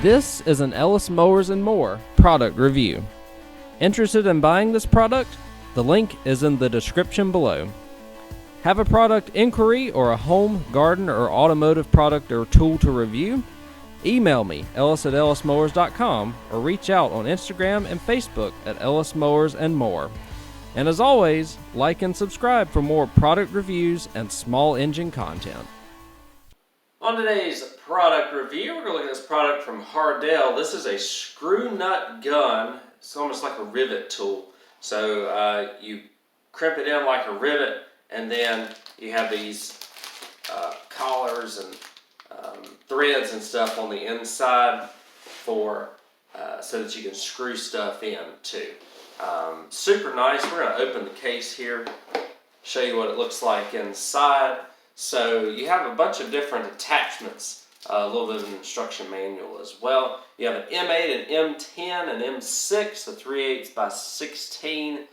This is an Ellis Mowers and More product review. Interested in buying this product? The link is in the description below. Have a product inquiry or a home, garden, or automotive product or tool to review? Email me, ellis@ellismowers.com, or reach out on Instagram and Facebook at Ellis Mowers and More. And as always, like and subscribe for more product reviews and small engine content. On today's product review, we're going to look at this product from Hardell. This is a screw nut gun. It's almost like a rivet tool. So you crimp it in like a rivet, and then you have these collars and threads and stuff on the inside for so that you can screw stuff in too. Super nice. We're going to open the case here, show you what it looks like inside. So you have a bunch of different attachments, a little bit of an instruction manual as well. You have an M8, an M10, an M6, the 3/8 by 16,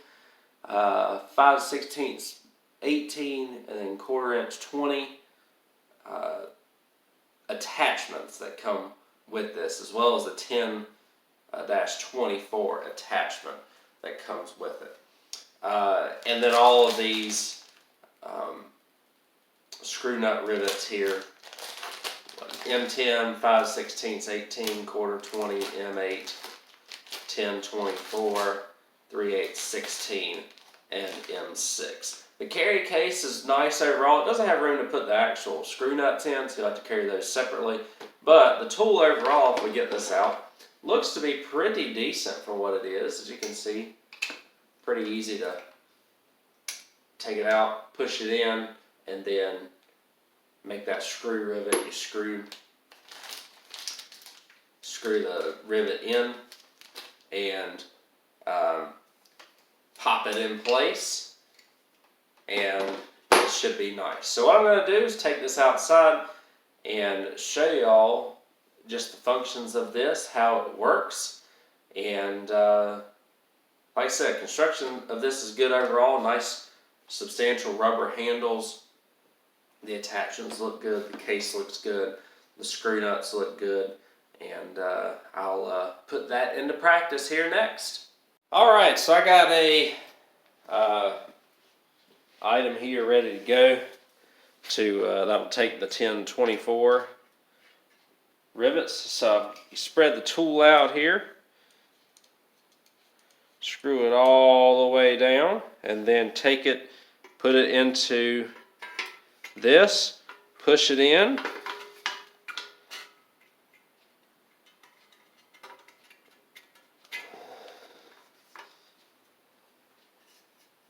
5/16, 18, and then 1/4 inch 20 attachments that come with this, as well as the 10-24 attachment that comes with it. And then all of these screw nut rivets here. M10, 5/16, 18, 1/4 20, M8, 10-24, 3/8, 16, and M6. The carry case is nice overall. It doesn't have room to put the actual screw nuts in, so you have to carry those separately. But the tool overall, if we get this out, looks to be pretty decent for what it is. As you can see, pretty easy to take it out, push it in, and then make that screw rivet. You screw the rivet in and pop it in place, and it should be nice. So what I'm going to do is take this outside and show y'all just the functions of this, how it works, and like I said, construction of this is good overall. Nice substantial rubber handles. The attachments look good, the case looks good, the screw nuts look good, and I'll put that into practice here next. Alright, so I got a item here ready to go to that'll take the 10-24 rivets. So you spread the tool out here, screw it all the way down, and then take it, put it into this, push it in,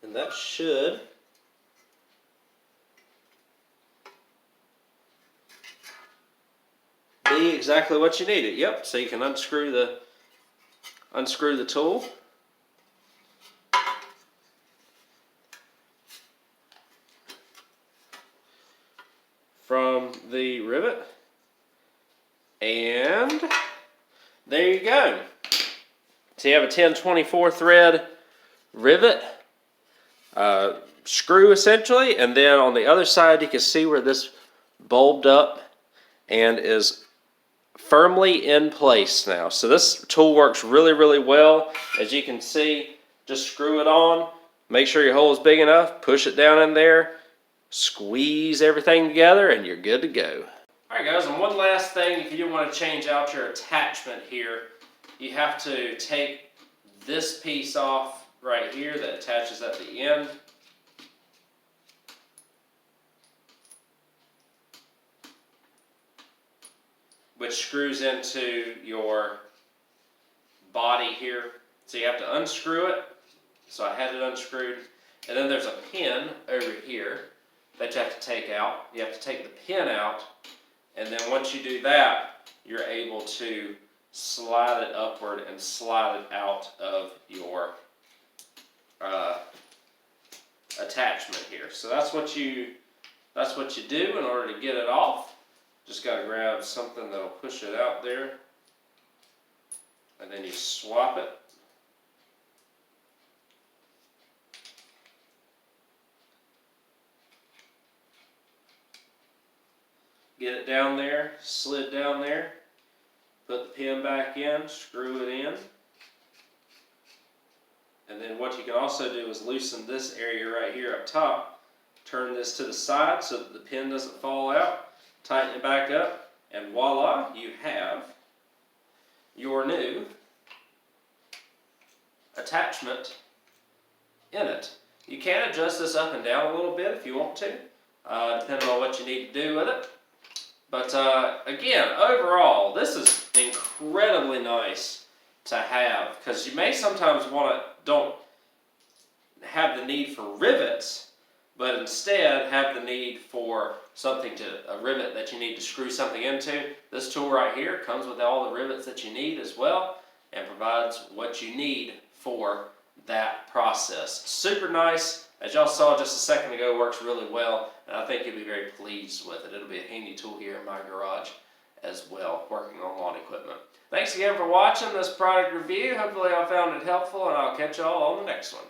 and that should be exactly what you need it. Yep, so you can unscrew the tool. From the rivet, and there you go. So you have a 10-24 thread rivet screw essentially, and then on the other side you can see where this bulbed up and is firmly in place now. So this tool works really, really well. As you can see, just screw it on, make sure your hole is big enough, push it down in there, squeeze everything together, and you're good to go. Alright guys, and one last thing, if you do want to change out your attachment here, you have to take this piece off right here that attaches at the end. Which screws into your body here. So you have to unscrew it. So I had it unscrewed. And then there's a pin over here that you have to take out. You have to take the pin out, and then once you do that, you're able to slide it upward and slide it out of your attachment here. So that's what you do in order to get it off. Just got to grab something that'll push it out there, and then you swap it. Get it down there, slid down there, put the pin back in, screw it in. And then what you can also do is loosen this area right here up top. Turn this to the side so that the pin doesn't fall out. Tighten it back up, and voila, you have your new attachment in it. You can adjust this up and down a little bit if you want to, depending on what you need to do with it. But again, overall, this is incredibly nice to have, because you may sometimes don't have the need for rivets, but instead have the need for a rivet that you need to screw something into. This tool right here comes with all the rivets that you need as well, and provides what you need for that process. Super nice. As y'all saw just a second ago, works really well, and I think you'll be very pleased with it. It'll be a handy tool here in my garage as well, working on lawn equipment. Thanks again for watching this product review. Hopefully I found it helpful, and I'll catch y'all on the next one.